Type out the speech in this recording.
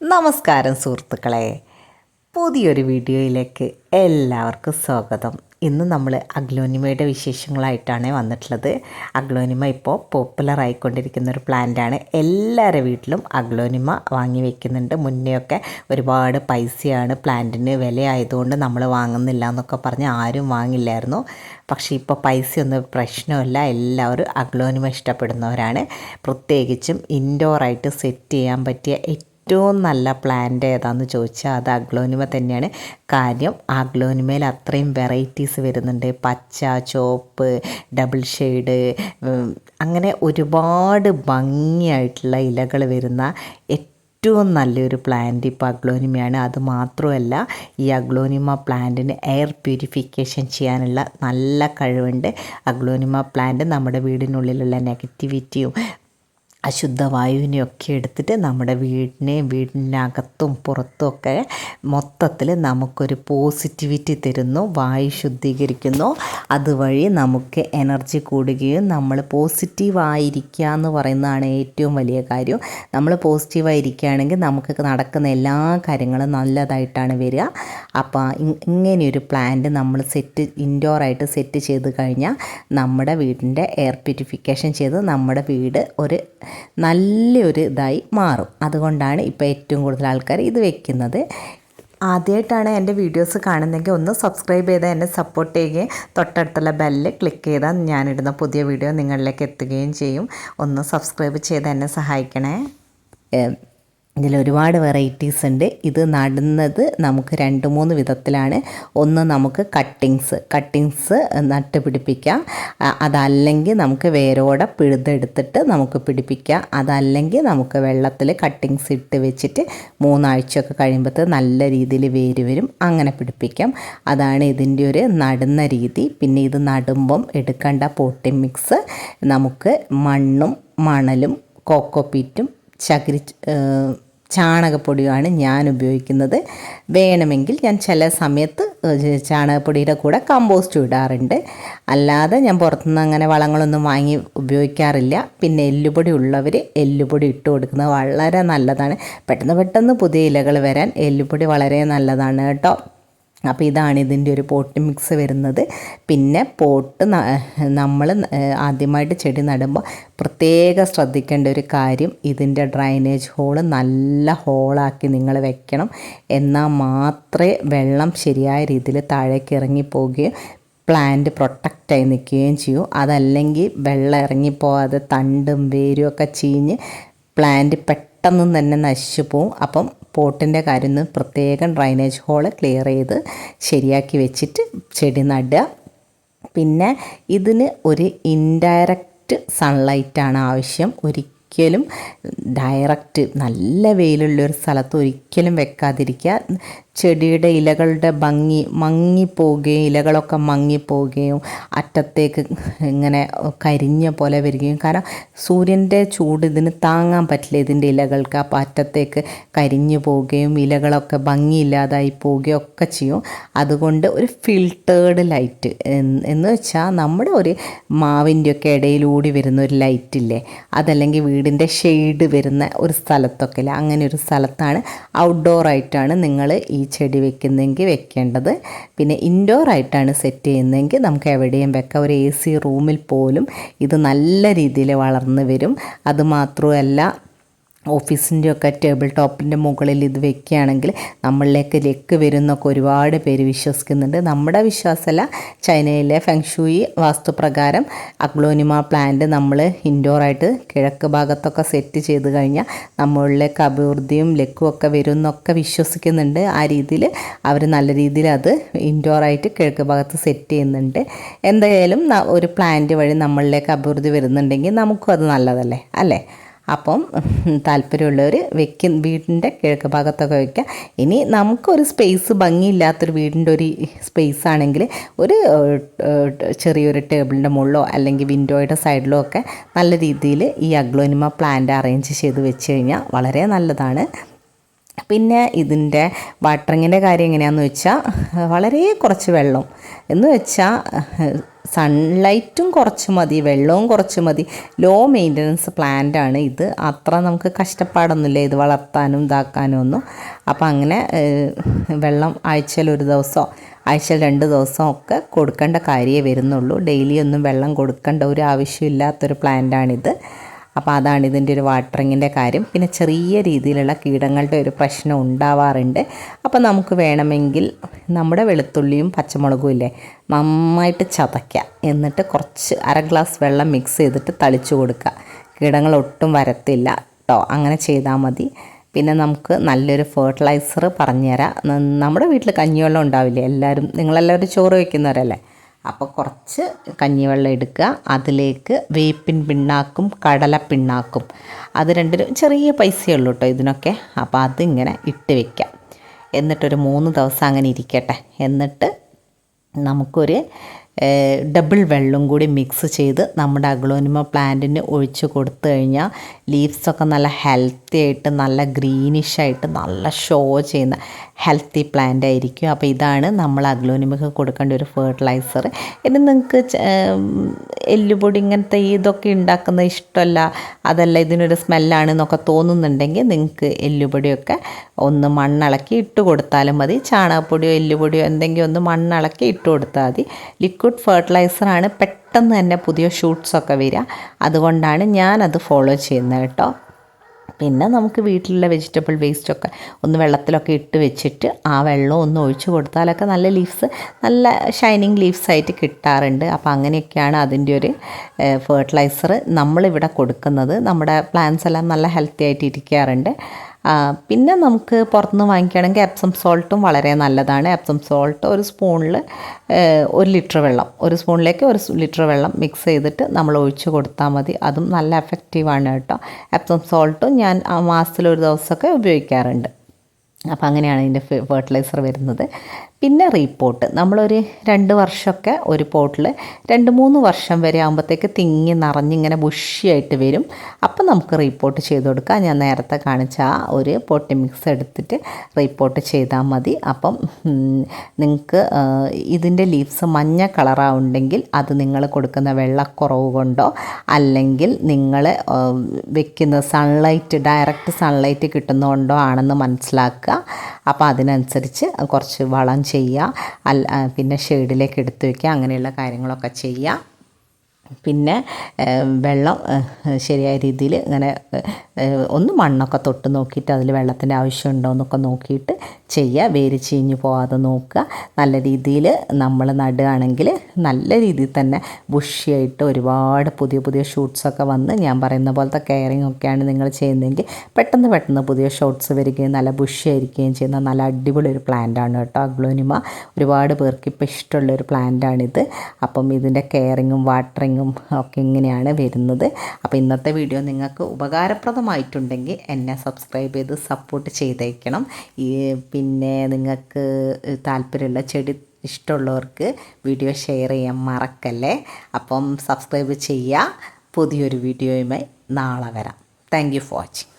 നമസ്കാരം സുഹൃത്തുക്കളെ, പുതിയൊരു വീഡിയോയിലേക്ക് എല്ലാവർക്കും സ്വാഗതം. ഇന്ന് നമ്മൾ അഗ്ലോനിമയുടെ വിശേഷങ്ങളായിട്ടാണ് വന്നിട്ടുള്ളത്. അഗ്ലോനിമ ഇപ്പോൾ പോപ്പുലർ ആയിക്കൊണ്ടിരിക്കുന്ന ഒരു പ്ലാന്റാണ്. എല്ലാവരുടെ വീട്ടിലും അഗ്ലോനിമ വാങ്ങി വെക്കുന്നുണ്ട്. മുന്നെയൊക്കെ ഒരുപാട് പൈസയാണ് പ്ലാന്റിന് വിലയായതുകൊണ്ട് നമ്മൾ വാങ്ങുന്നില്ല എന്നൊക്കെ പറഞ്ഞ് ആരും വാങ്ങില്ലായിരുന്നു. പക്ഷേ ഇപ്പോൾ പൈസയൊന്നും പ്രശ്നമല്ല. എല്ലാവരും അഗ്ലോനിമ ഇഷ്ടപ്പെടുന്നവരാണ്. പ്രത്യേകിച്ചും ഇൻഡോറായിട്ട് സെറ്റ് ചെയ്യാൻ പറ്റിയ ഏറ്റവും നല്ല പ്ലാന്റ് ഏതാണെന്ന് ചോദിച്ചാൽ അത് അഗ്ലോനിമ തന്നെയാണ്. കാര്യം അഗ്ലോനിമയിൽ അത്രയും വെറൈറ്റീസ് വരുന്നുണ്ട്. പച്ച, ചുവപ്പ്, ഡബിൾ ഷെയ്ഡ്, അങ്ങനെ ഒരുപാട് ഭംഗിയായിട്ടുള്ള ഇലകൾ വരുന്ന ഏറ്റവും നല്ലൊരു പ്ലാന്റ് ഇപ്പോൾ അഗ്ലോനിമയാണ്. അതുമാത്രമല്ല, ഈ അഗ്ലോനിമ പ്ലാന്റിന് എയർ പ്യൂരിഫിക്കേഷൻ ചെയ്യാനുള്ള നല്ല കഴിവുണ്ട്. അഗ്ലോനിമ പ്ലാന്റ് നമ്മുടെ വീടിനുള്ളിലുള്ള നെഗറ്റിവിറ്റിയും അശുദ്ധവായുവിനെയൊക്കെ എടുത്തിട്ട് നമ്മുടെ വീടിനകത്തും പുറത്തുമൊക്കെ മൊത്തത്തിൽ നമുക്കൊരു പോസിറ്റിവിറ്റി തരുന്നു, വായു ശുദ്ധീകരിക്കുന്നു. അതുവഴി നമുക്ക് എനർജി കൂടുകയും നമ്മൾ പോസിറ്റീവായിരിക്കുക എന്ന് പറയുന്നതാണ് ഏറ്റവും വലിയ കാര്യം. നമ്മൾ പോസിറ്റീവായിരിക്കുകയാണെങ്കിൽ നമുക്ക് നടക്കുന്ന എല്ലാ കാര്യങ്ങളും നല്ലതായിട്ടാണ് വരിക. അപ്പോൾ ഇങ്ങനെയൊരു പ്ലാന്റ് നമ്മൾ ഇൻഡോറായിട്ട് സെറ്റ് ചെയ്ത് കഴിഞ്ഞാൽ നമ്മുടെ വീടിൻ്റെ എയർ പ്യൂരിഫിക്കേഷൻ ചെയ്ത് നമ്മുടെ വീട് ഒരു നല്ലൊരു ഇതായി മാറും. അതുകൊണ്ടാണ് ഇപ്പോൾ ഏറ്റവും കൂടുതൽ ആൾക്കാർ ഇത് വെക്കുന്നത്. ആദ്യമായിട്ടാണ് എൻ്റെ വീഡിയോസ് കാണുന്നതെങ്കിൽ ഒന്ന് സബ്സ്ക്രൈബ് ചെയ്താൽ എന്നെ സപ്പോർട്ട് ചെയ്യുകയും തൊട്ടടുത്തുള്ള ബെല്ല് ക്ലിക്ക് ചെയ്താൽ ഞാനിടുന്ന പുതിയ വീഡിയോ നിങ്ങളിലേക്ക് എത്തുകയും ചെയ്യും. ഒന്ന് സബ്സ്ക്രൈബ് ചെയ്ത് എന്നെ സഹായിക്കണേ. ഇതിലൊരുപാട് വെറൈറ്റീസ് ഉണ്ട്. ഇത് നടുന്നത് നമുക്ക് 2-3 വിധത്തിലാണ്. ഒന്ന്, നമുക്ക് കട്ടിങ്സ് നട്ട് പിടിപ്പിക്കാം. അതല്ലെങ്കിൽ നമുക്ക് വേരോടെ പിഴുതെടുത്തിട്ട് നമുക്ക് പിടിപ്പിക്കാം. അതല്ലെങ്കിൽ നമുക്ക് വെള്ളത്തിൽ കട്ടിങ്സ് ഇട്ട് വെച്ചിട്ട് 3 ആഴ്ചയൊക്കെ കഴിയുമ്പോൾ നല്ല രീതിയിൽ വേര് വരും. അങ്ങനെ പിടിപ്പിക്കാം. അതാണ് ഇതിൻ്റെ ഒരു നടുന്ന രീതി. പിന്നെ ഇത് നടുമ്പം എടുക്കേണ്ട പോട്ടിംഗ് മിക്സ് നമുക്ക് മണ്ണും മണലും കോക്കോപീറ്റും ചാണകപ്പൊടിയാണ് ഞാൻ ഉപയോഗിക്കുന്നത്. വേണമെങ്കിൽ ഞാൻ ചില സമയത്ത് ചാണകപ്പൊടിയുടെ കൂടെ കമ്പോസ്റ്റ് ഇടാറുണ്ട്. അല്ലാതെ ഞാൻ പുറത്തുനിന്ന് അങ്ങനെ വളങ്ങളൊന്നും വാങ്ങി ഉപയോഗിക്കാറില്ല. പിന്നെ എല്ലുപൊടി ഉള്ളവർ എല്ലുപൊടി ഇട്ട് കൊടുക്കുന്നത് വളരെ നല്ലതാണ്. പെട്ടെന്ന് പുതിയ ഇലകൾ വരാൻ എല്ലുപൊടി വളരെ നല്ലതാണ് കേട്ടോ. അപ്പോൾ ഇതാണ് ഇതിൻ്റെ ഒരു പോട്ട് മിക്സ് വരുന്നത്. പിന്നെ പോട്ട് നമ്മൾ ആദ്യമായിട്ട് ചെടി നടുമ്പോൾ പ്രത്യേകം ശ്രദ്ധിക്കേണ്ട ഒരു കാര്യം, ഇതിൻ്റെ ഡ്രൈനേജ് ഹോള് നല്ല ഹോളാക്കി നിങ്ങൾ വെക്കണം. എന്നാൽ മാത്രമേ വെള്ളം ശരിയായ രീതിയിൽ താഴേക്ക് ഇറങ്ങിപ്പോവുകയും പ്ലാന്റ് പ്രൊട്ടക്റ്റായി നിൽക്കുകയും ചെയ്യും. അതല്ലെങ്കിൽ വെള്ളം ഇറങ്ങിപ്പോകാതെ തണ്ടും വേരും ഒക്കെ ചീഞ്ഞ് പ്ലാന്റ് പെട്ടെന്ന് തന്നെ നശിച്ചു പോവും. അപ്പം പോട്ടിൻ്റെ കാര്യം പ്രത്യേകം ഡ്രൈനേജ് ഹോള് ക്ലിയർ ചെയ്ത് ശരിയാക്കി വെച്ചിട്ട് ചെടി നടുക. പിന്നെ ഇതിന് ഒരു ഇൻഡയറക്റ്റ് സൺലൈറ്റാണ് ആവശ്യം. ഒരിക്കലും ഡയറക്റ്റ് നല്ല വെയിലുള്ളൊരു സ്ഥലത്ത് ഒരിക്കലും വെക്കാതിരിക്കുക. ചെടിയുടെ ഇലകളുടെ ഭംഗി മങ്ങിപ്പോവുകയും ഇലകളൊക്കെ മങ്ങിപ്പോവുകയും അറ്റത്തേക്ക് ഇങ്ങനെ കരിഞ്ഞ പോലെ വരികയും, കാരണം സൂര്യൻ്റെ ചൂട് ഇതിന് താങ്ങാൻ പറ്റില്ല ഇതിൻ്റെ ഇലകൾക്ക്. അപ്പോൾ അറ്റത്തേക്ക് കരിഞ്ഞു പോവുകയും ഇലകളൊക്കെ ഭംഗിയില്ലാതായി പോവുകയും ഒക്കെ ചെയ്യും. അതുകൊണ്ട് ഒരു ഫിൽട്ടേർഡ് ലൈറ്റ് എന്ന് വെച്ചാൽ നമ്മുടെ ഒരു മാവിൻ്റെയൊക്കെ ഇടയിലൂടി വരുന്ന ഒരു ലൈറ്റില്ലേ, അതല്ലെങ്കിൽ വീടിൻ്റെ ഷെയ്ഡ് വരുന്ന ഒരു സ്ഥലത്തൊക്കെ ഇല്ല, അങ്ങനെ ഒരു സ്ഥലത്താണ് ഔട്ട്ഡോറായിട്ടാണ് നിങ്ങൾ ഈ ചെടി വെക്കുന്നെങ്കിൽ വെക്കേണ്ടത്. പിന്നെ ഇൻഡോറായിട്ടാണ് സെറ്റ് ചെയ്യുന്നതെങ്കിൽ നമുക്ക് എവിടെയും വെക്കാം. ഒരു AC റൂമിൽ പോലും ഇത് നല്ല രീതിയിൽ വളർന്നു വരും. അതുമാത്രമല്ല, ഓഫീസിൻ്റെയൊക്കെ ടേബിൾ ടോപ്പിൻ്റെ മുകളിൽ ഇത് വെക്കുകയാണെങ്കിൽ നമ്മളിലേക്ക് ലെക്ക് വരുന്നൊക്കെ ഒരുപാട് പേര് വിശ്വസിക്കുന്നുണ്ട്. നമ്മുടെ വിശ്വാസമല്ല, ചൈനയിലെ ഫെങ്ഷൂയി വാസ്തുപ്രകാരം അഗ്ലോനിമ പ്ലാന്റ് നമ്മൾ ഇൻഡോറായിട്ട് കിഴക്ക് ഭാഗത്തൊക്കെ സെറ്റ് ചെയ്ത് കഴിഞ്ഞാൽ നമ്മളിലേക്ക് അഭിവൃദ്ധിയും ലെക്കും ഒക്കെ വരും എന്നൊക്കെ വിശ്വസിക്കുന്നുണ്ട്. ആ രീതിയിൽ അവർ നല്ല രീതിയിൽ അത് ഇൻഡോറായിട്ട് കിഴക്ക് ഭാഗത്ത് സെറ്റ് ചെയ്യുന്നുണ്ട്. എന്തായാലും ഒരു പ്ലാന്റ് വഴി നമ്മളിലേക്ക് അഭിവൃദ്ധി വരുന്നുണ്ടെങ്കിൽ നമുക്കും അത് നല്ലതല്ലേ, അല്ലേ? അപ്പം താല്പര്യമുള്ളവർ വീടിൻ്റെ കിഴക്ക് ഭാഗത്തൊക്കെ വയ്ക്കുക. ഇനി നമുക്കൊരു സ്പേസ് ഭംഗിയില്ലാത്തൊരു വീടിൻ്റെ ഒരു സ്പേസ് ആണെങ്കിൽ ഒരു ചെറിയൊരു ടേബിളിൻ്റെ മുകളിലോ അല്ലെങ്കിൽ വിൻഡോയുടെ സൈഡിലോ ഒക്കെ നല്ല രീതിയിൽ ഈ അഗ്ലോനിമ പ്ലാന്റ് അറേഞ്ച് ചെയ്ത് വെച്ച് കഴിഞ്ഞാൽ വളരെ നല്ലതാണ്. പിന്നെ ഇതിൻ്റെ വാട്ടറിങ്ങിൻ്റെ കാര്യം എങ്ങനെയാണെന്ന് വെച്ചാൽ വളരെ കുറച്ച് വെള്ളം എന്ന് വെച്ചാൽ സൺലൈറ്റും കുറച്ച് മതി, വെള്ളവും കുറച്ച് മതി. ലോ മെയിൻ്റനൻസ് പ്ലാന്റാണ് ഇത്. അത്ര നമുക്ക് കഷ്ടപ്പാടൊന്നുമില്ല ഇത് വളർത്താനും ഇതാക്കാനും ഒന്നും. അപ്പോൾ അങ്ങനെ വെള്ളം ആഴ്ചയിൽ ഒരു ദിവസമോ ആഴ്ചയിൽ 2 ദിവസമോ ഒക്കെ കൊടുക്കേണ്ട കാര്യമേ വരുന്നുള്ളൂ. ഡെയിലി ഒന്നും വെള്ളം കൊടുക്കേണ്ട ഒരു ആവശ്യമില്ലാത്തൊരു പ്ലാന്റാണിത്. അപ്പോൾ അതാണ് ഇതിൻ്റെ ഒരു വാട്ടറിങ്ങിൻ്റെ കാര്യം. പിന്നെ ചെറിയ രീതിയിലുള്ള കീടങ്ങളുടെ ഒരു പ്രശ്നം ഉണ്ടാവാറുണ്ട്. അപ്പോൾ നമുക്ക് വേണമെങ്കിൽ നമ്മുടെ വെളുത്തുള്ളിയും പച്ചമുളകും ഇല്ലേ, നന്നായിട്ട് ചതയ്ക്കുക. എന്നിട്ട് കുറച്ച് 1/2 ഗ്ലാസ് വെള്ളം മിക്സ് ചെയ്തിട്ട് തളിച്ചു കൊടുക്കുക. കീടങ്ങൾ ഒട്ടും വരത്തില്ല കേട്ടോ. അങ്ങനെ ചെയ്താൽ മതി. പിന്നെ നമുക്ക് നല്ലൊരു ഫെർട്ടിലൈസർ പറഞ്ഞുതരാം. നമ്മുടെ വീട്ടിൽ കഞ്ഞിവെള്ളം ഉണ്ടാവില്ലേ, നിങ്ങളെല്ലാവരും ചോറ് വയ്ക്കുന്നവരല്ലേ. അപ്പോൾ കുറച്ച് കഞ്ഞിവെള്ളം എടുക്കുക. അതിലേക്ക് വേപ്പിൻ പിണ്ണാക്കും കടലപ്പിണ്ണാക്കും, അത് രണ്ടിനും ചെറിയ പൈസയുള്ളൂ കേട്ടോ ഇതിനൊക്കെ. അപ്പോൾ അതിങ്ങനെ ഇട്ട് വയ്ക്കാം. എന്നിട്ടൊരു 3 ദിവസം അങ്ങനെ ഇരിക്കട്ടെ. എന്നിട്ട് നമുക്കൊരു ഡബിൾ വെള്ളം കൂടി മിക്സ് ചെയ്ത് നമ്മുടെ അഗ്ലോണിമ പ്ലാന്റിന് ഒഴിച്ച് കൊടുത്തു കഴിഞ്ഞാൽ ലീവ്സൊക്കെ നല്ല ഹെൽത്തി ആയിട്ട്, നല്ല ഗ്രീനിഷായിട്ട്, നല്ല ഷോ ചെയ്യുന്ന ഹെൽത്തി പ്ലാന്റ് ആയിരിക്കും. അപ്പോൾ ഇതാണ് നമ്മൾ അഗ്ലോണിമയ്ക്ക് കൊടുക്കേണ്ട ഒരു ഫെർട്ടിലൈസർ. ഇനി നിങ്ങൾക്ക് എല്ലുപൊടി ഇങ്ങനത്തെ ഇതൊക്കെ ഉണ്ടാക്കുന്നത് ഇഷ്ടമല്ല, അതല്ല ഇതിനൊരു സ്മെല്ലാണെന്നൊക്കെ തോന്നുന്നുണ്ടെങ്കിൽ നിങ്ങൾക്ക് എല്ലുപൊടിയൊക്കെ ഒന്ന് മണ്ണിളക്കി ഇട്ട് കൊടുത്താലും മതി. ചാണകപ്പൊടിയോ എല്ലുപൊടിയോ എന്തെങ്കിലും ഒന്ന് മണ്ണിളക്കി ഇട്ട് കൊടുത്താൽ മതി. ലിക്വിഡ് ഫെർട്ടിലൈസറാണ് പെട്ടെന്ന് തന്നെ പുതിയ ഷൂട്ട്സൊക്കെ വരിക. അതുകൊണ്ടാണ് ഞാനത് ഫോളോ ചെയ്യുന്നത് കേട്ടോ. പിന്നെ നമുക്ക് വീട്ടിലുള്ള വെജിറ്റബിൾ വേസ്റ്റൊക്കെ ഒന്ന് വെള്ളത്തിലൊക്കെ ഇട്ട് വെച്ചിട്ട് ആ വെള്ളം ഒന്ന് ഒഴിച്ച് കൊടുത്താലൊക്കെ നല്ല ലീവ്സ്, നല്ല ഷൈനിങ് ലീവ്സായിട്ട് കിട്ടാറുണ്ട്. അപ്പോൾ അങ്ങനെയൊക്കെയാണ് അതിൻ്റെ ഒരു ഫെർട്ടിലൈസർ നമ്മളിവിടെ കൊടുക്കുന്നത്. നമ്മുടെ പ്ലാന്റ്സ് എല്ലാം നല്ല ഹെൽത്തി ആയിട്ട് ഇരിക്കാറുണ്ട്. പിന്നെ നമുക്ക് പുറത്തുനിന്ന് വാങ്ങിക്കുകയാണെങ്കിൽ എപ്സം സോൾട്ടും വളരെ നല്ലതാണ്. എപ്സം സോൾട്ട് ഒരു സ്പൂണിൽ 1 ലിറ്റർ വെള്ളം, ഒരു സ്പൂണിലേക്ക് 1 ലിറ്റർ വെള്ളം മിക്സ് ചെയ്തിട്ട് നമ്മൾ ഒഴിച്ച് കൊടുത്താൽ മതി. അതും നല്ല എഫക്റ്റീവാണ് കേട്ടോ. എപ്സം സോൾട്ടും ഞാൻ മാസത്തിലൊരു ദിവസമൊക്കെ ഉപയോഗിക്കാറുണ്ട്. അപ്പോൾ അങ്ങനെയാണ് ഇതിൻ്റെ ഫെർട്ടിലൈസർ വരുന്നത്. പിന്നെ റീപോട്ട് നമ്മളൊരു 2 വർഷമൊക്കെ ഒരു പോട്ടിൽ 2-3 വർഷം വരെ ആകുമ്പോഴത്തേക്ക് തിങ്ങി നിറഞ്ഞിങ്ങനെ ബുഷിയായിട്ട് വരും. അപ്പം നമുക്ക് റീപോട്ട് ചെയ്ത് കൊടുക്കാം. ഞാൻ നേരത്തെ കാണിച്ച ആ ഒരു പോട്ടി മിക്സ് എടുത്തിട്ട് റീപോട്ട് ചെയ്താൽ മതി. അപ്പം നിങ്ങൾക്ക് ഇതിൻ്റെ ലീവ്സ് മഞ്ഞ കളറാവുണ്ടെങ്കിൽ അത് നിങ്ങൾ കൊടുക്കുന്ന വെള്ളക്കുറവ് കൊണ്ടോ അല്ലെങ്കിൽ നിങ്ങൾ വെക്കുന്ന ഡയറക്റ്റ് സൺലൈറ്റ് കിട്ടുന്നതുകൊണ്ടോ ആണെന്ന് മനസ്സിലാക്കുക. അപ്പോൾ അതിനനുസരിച്ച് കുറച്ച് വളം ചെയ്യുക, പിന്നെ ഷെയ്ഡിലേക്ക് എടുത്ത് വയ്ക്കുക, അങ്ങനെയുള്ള കാര്യങ്ങളൊക്കെ ചെയ്യുക. പിന്നെ വെള്ളം ശരിയായ രീതിയിൽ ഇങ്ങനെ ഒന്ന് മണ്ണൊക്കെ തൊട്ട് നോക്കിയിട്ട് അതിൽ വെള്ളത്തിൻ്റെ ആവശ്യമുണ്ടോ എന്നൊക്കെ നോക്കിയിട്ട് ചെയ്യുക. വേര് ചീഞ്ഞ് പോകാതെ നോക്കുക. നല്ല രീതിയിൽ നമ്മൾ നടുകയാണെങ്കിൽ നല്ല രീതിയിൽ തന്നെ ബുഷിയായിട്ട് ഒരുപാട് പുതിയ പുതിയ ഷൂട്ട്സൊക്കെ വന്ന് ഞാൻ പറയുന്ന പോലത്തെ കെയറിങ് ഒക്കെയാണ് നിങ്ങൾ ചെയ്യുന്നതെങ്കിൽ പെട്ടെന്ന് പുതിയ ഷൂട്ട്സ് വരികയും നല്ല ബുഷിയായിരിക്കുകയും ചെയ്യുന്ന നല്ല അടിപൊളി ഒരു പ്ലാന്റാണ് കേട്ടോ അഗ്ലോണിമ. ഒരുപാട് പേർക്ക് ഇപ്പോൾ ഇഷ്ടമുള്ളൊരു പ്ലാന്റാണിത്. അപ്പം ഇതിൻ്റെ കെയറിങ്ങും വാട്ടറിങ്ങും ഒക്കെ ഇങ്ങനെയാണ് വരുന്നത്. അപ്പോൾ ഇന്നത്തെ വീഡിയോ നിങ്ങൾക്ക് ഉപകാരപ്രദമായിട്ടുണ്ടെങ്കിൽ എന്നെ സബ്സ്ക്രൈബ് ചെയ്ത് സപ്പോർട്ട് ചെയ്തേക്കണം. പിന്നെ നിങ്ങൾക്ക് താല്പര്യമുള്ള ചെടി ഇഷ്ടമുള്ളവർക്ക് വീഡിയോ ഷെയർ ചെയ്യാൻ മറക്കല്ലേ. അപ്പം സബ്സ്ക്രൈബ് ചെയ്യുക. പുതിയൊരു വീഡിയോയുമായി നാളെ വരാം. Thank you for watching.